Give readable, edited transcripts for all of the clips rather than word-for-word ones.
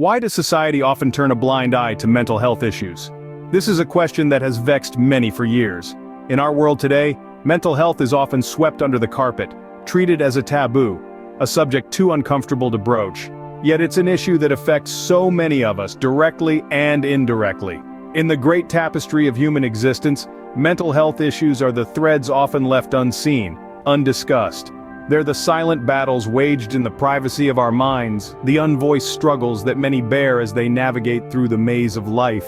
Why does society often turn a blind eye to mental health issues? This is a question that has vexed many for years. In our world today, mental health is often swept under the carpet, treated as a taboo, a subject too uncomfortable to broach. Yet it's an issue that affects so many of us, directly and indirectly. In the great tapestry of human existence, mental health issues are the threads often left unseen, undiscussed. They're the silent battles waged in the privacy of our minds, the unvoiced struggles that many bear as they navigate through the maze of life.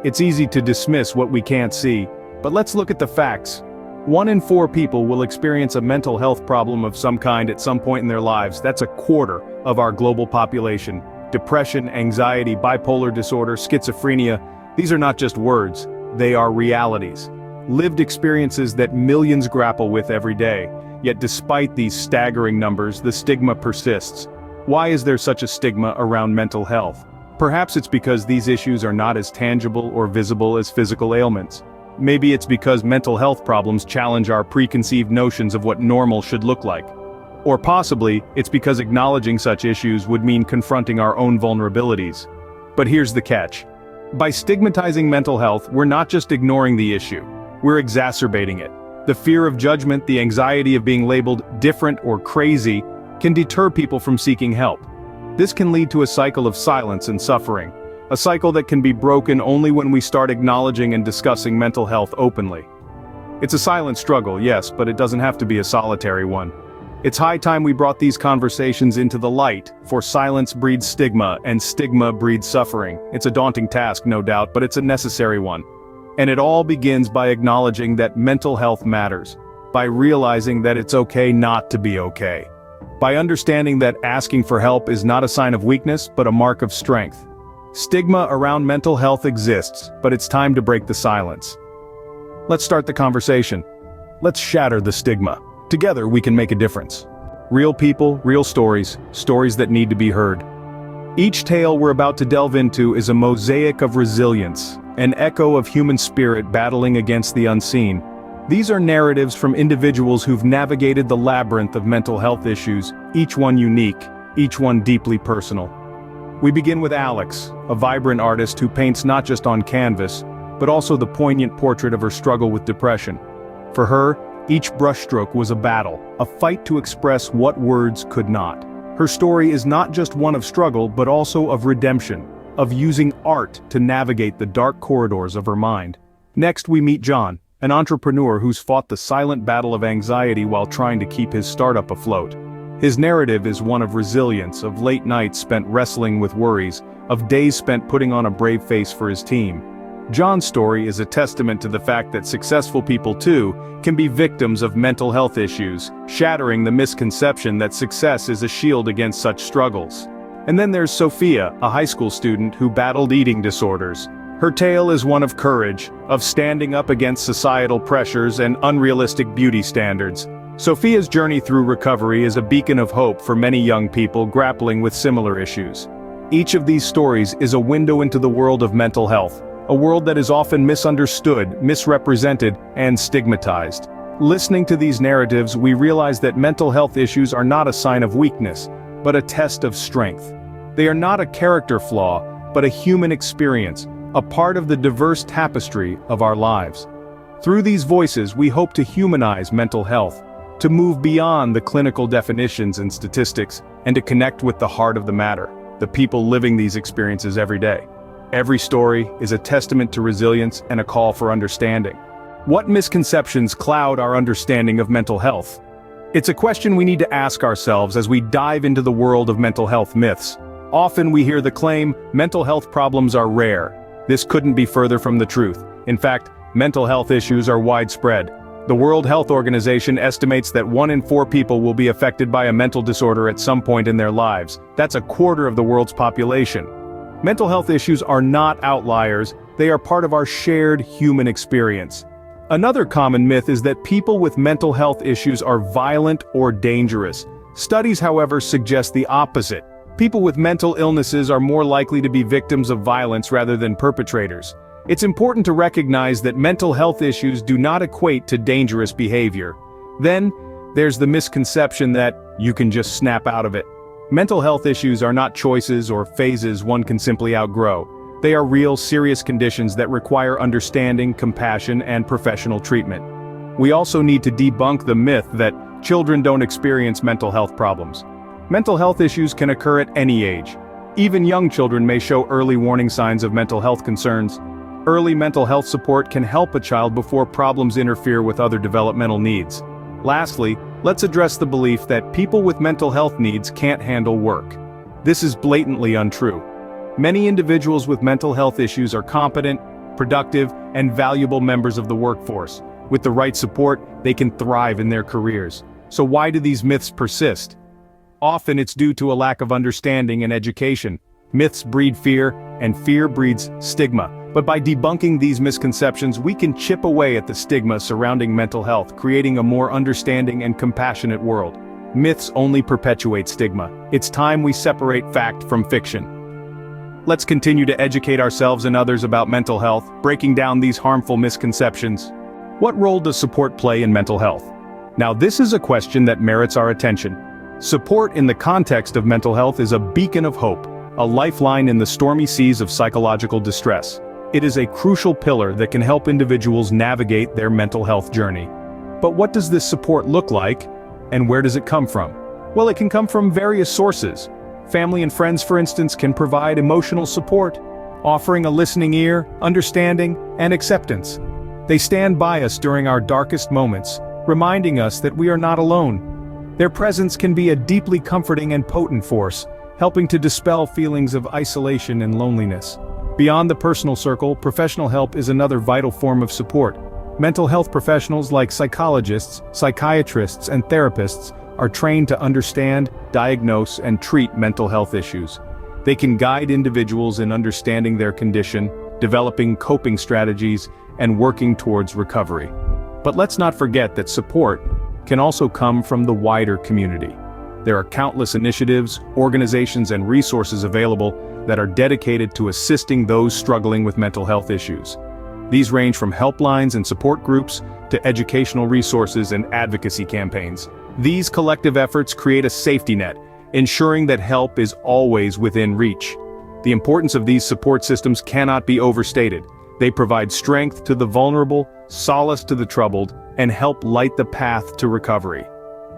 It's easy to dismiss what we can't see, but let's look at the facts. 1 in 4 people will experience a mental health problem of some kind at some point in their lives. That's a quarter of our global population. Depression, anxiety, bipolar disorder, schizophrenia, these are not just words, they are realities. Lived experiences that millions grapple with every day. Yet despite these staggering numbers, the stigma persists. Why is there such a stigma around mental health? Perhaps it's because these issues are not as tangible or visible as physical ailments. Maybe it's because mental health problems challenge our preconceived notions of what normal should look like. Or possibly, it's because acknowledging such issues would mean confronting our own vulnerabilities. But here's the catch. By stigmatizing mental health, we're not just ignoring the issue, we're exacerbating it. The fear of judgment, the anxiety of being labeled different or crazy, can deter people from seeking help. This can lead to a cycle of silence and suffering, a cycle that can be broken only when we start acknowledging and discussing mental health openly. It's a silent struggle, yes, but it doesn't have to be a solitary one. It's high time we brought these conversations into the light, for silence breeds stigma, and stigma breeds suffering. It's a daunting task, no doubt, but it's a necessary one. And it all begins by acknowledging that mental health matters, by realizing that it's okay not to be okay, by understanding that asking for help is not a sign of weakness but a mark of strength. Stigma around mental health exists, but it's time to break the silence. Let's start the conversation. Let's shatter the stigma. Together we can make a difference. Real people, real stories, stories that need to be heard. Each tale we're about to delve into is a mosaic of resilience, an echo of human spirit battling against the unseen. These are narratives from individuals who've navigated the labyrinth of mental health issues, each one unique, each one deeply personal. We begin with Alex, a vibrant artist who paints not just on canvas, but also the poignant portrait of her struggle with depression. For her, each brushstroke was a battle, a fight to express what words could not. Her story is not just one of struggle, but also of redemption, of using art to navigate the dark corridors of her mind. Next we meet John, an entrepreneur who's fought the silent battle of anxiety while trying to keep his startup afloat. His narrative is one of resilience, of late nights spent wrestling with worries, of days spent putting on a brave face for his team. John's story is a testament to the fact that successful people too can be victims of mental health issues, shattering the misconception that success is a shield against such struggles. And then there's Sophia, a high school student who battled eating disorders. Her tale is one of courage, of standing up against societal pressures and unrealistic beauty standards. Sophia's journey through recovery is a beacon of hope for many young people grappling with similar issues. Each of these stories is a window into the world of mental health, a world that is often misunderstood, misrepresented, and stigmatized. Listening to these narratives, we realize that mental health issues are not a sign of weakness, but a test of strength. They are not a character flaw, but a human experience, a part of the diverse tapestry of our lives. Through these voices, we hope to humanize mental health, to move beyond the clinical definitions and statistics, and to connect with the heart of the matter, the people living these experiences every day. Every story is a testament to resilience and a call for understanding. What misconceptions cloud our understanding of mental health? It's a question we need to ask ourselves as we dive into the world of mental health myths. Often we hear the claim, mental health problems are rare. This couldn't be further from the truth. In fact, mental health issues are widespread. The World Health Organization estimates that 1 in 4 people will be affected by a mental disorder at some point in their lives. That's a quarter of the world's population. Mental health issues are not outliers, they are part of our shared human experience. Another common myth is that people with mental health issues are violent or dangerous. Studies, however, suggest the opposite. People with mental illnesses are more likely to be victims of violence rather than perpetrators. It's important to recognize that mental health issues do not equate to dangerous behavior. Then, there's the misconception that you can just snap out of it. Mental health issues are not choices or phases one can simply outgrow. They are real, serious conditions that require understanding, compassion, and professional treatment. We also need to debunk the myth that children don't experience mental health problems. Mental health issues can occur at any age. Even young children may show early warning signs of mental health concerns. Early mental health support can help a child before problems interfere with other developmental needs. Lastly, let's address the belief that people with mental health needs can't handle work. This is blatantly untrue. Many individuals with mental health issues are competent, productive, and valuable members of the workforce. With the right support, they can thrive in their careers. So why do these myths persist? Often it's due to a lack of understanding and education. Myths breed fear, and fear breeds stigma. But by debunking these misconceptions, we can chip away at the stigma surrounding mental health, creating a more understanding and compassionate world. Myths only perpetuate stigma. It's time we separate fact from fiction. Let's continue to educate ourselves and others about mental health, breaking down these harmful misconceptions. What role does support play in mental health? Now, this is a question that merits our attention. Support in the context of mental health is a beacon of hope, a lifeline in the stormy seas of psychological distress. It is a crucial pillar that can help individuals navigate their mental health journey. But what does this support look like, and where does it come from? Well, it can come from various sources. Family and friends, for instance, can provide emotional support, offering a listening ear, understanding, and acceptance. They stand by us during our darkest moments, reminding us that we are not alone. Their presence can be a deeply comforting and potent force, helping to dispel feelings of isolation and loneliness. Beyond the personal circle, professional help is another vital form of support. Mental health professionals like psychologists, psychiatrists, and therapists are trained to understand, diagnose, and treat mental health issues. They can guide individuals in understanding their condition, developing coping strategies, and working towards recovery. But let's not forget that support can also come from the wider community. There are countless initiatives, organizations, and resources available that are dedicated to assisting those struggling with mental health issues. These range from helplines and support groups to educational resources and advocacy campaigns. These collective efforts create a safety net, ensuring that help is always within reach. The importance of these support systems cannot be overstated. They provide strength to the vulnerable, solace to the troubled, and help light the path to recovery.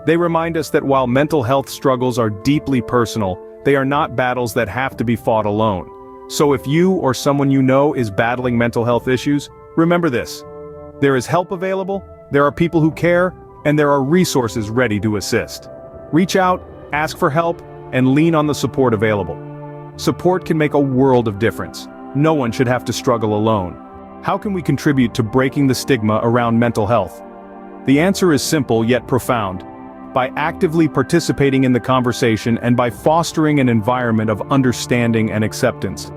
They remind us that while mental health struggles are deeply personal, they are not battles that have to be fought alone. So if you or someone you know is battling mental health issues, remember this: there is help available, there are people who care, and there are resources ready to assist. Reach out, ask for help, and lean on the support available. Support can make a world of difference. No one should have to struggle alone. How can we contribute to breaking the stigma around mental health? The answer is simple yet profound. By actively participating in the conversation and by fostering an environment of understanding and acceptance.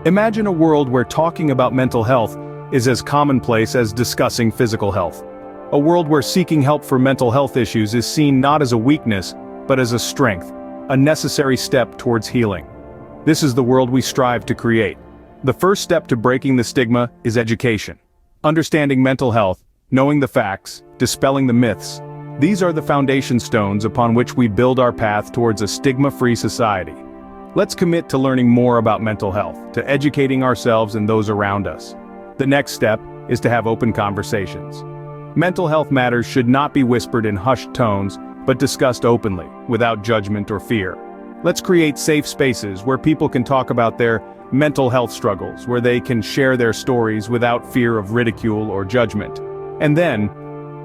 Imagine a world where talking about mental health is as commonplace as discussing physical health. A world where seeking help for mental health issues is seen not as a weakness, but as a strength, a necessary step towards healing. This is the world we strive to create. The first step to breaking the stigma is education. Understanding mental health, knowing the facts, dispelling the myths. These are the foundation stones upon which we build our path towards a stigma-free society. Let's commit to learning more about mental health, to educating ourselves and those around us. The next step is to have open conversations. Mental health matters should not be whispered in hushed tones, but discussed openly, without judgment or fear. Let's create safe spaces where people can talk about their mental health struggles, where they can share their stories without fear of ridicule or judgment. And then,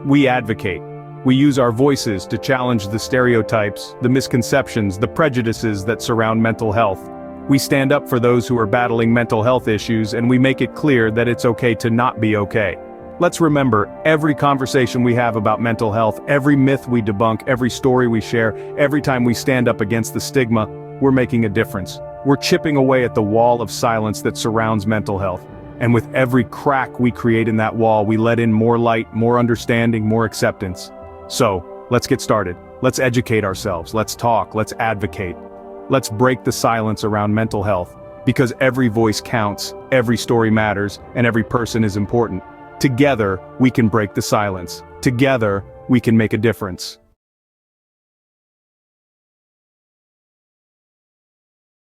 we advocate. We use our voices to challenge the stereotypes, the misconceptions, the prejudices that surround mental health. We stand up for those who are battling mental health issues, and we make it clear that it's okay to not be okay. Let's remember, every conversation we have about mental health, every myth we debunk, every story we share, every time we stand up against the stigma, we're making a difference. We're chipping away at the wall of silence that surrounds mental health. And with every crack we create in that wall, we let in more light, more understanding, more acceptance. So, let's get started. Let's educate ourselves, let's talk, let's advocate. Let's break the silence around mental health, because every voice counts, every story matters, and every person is important. Together, we can break the silence. Together, we can make a difference.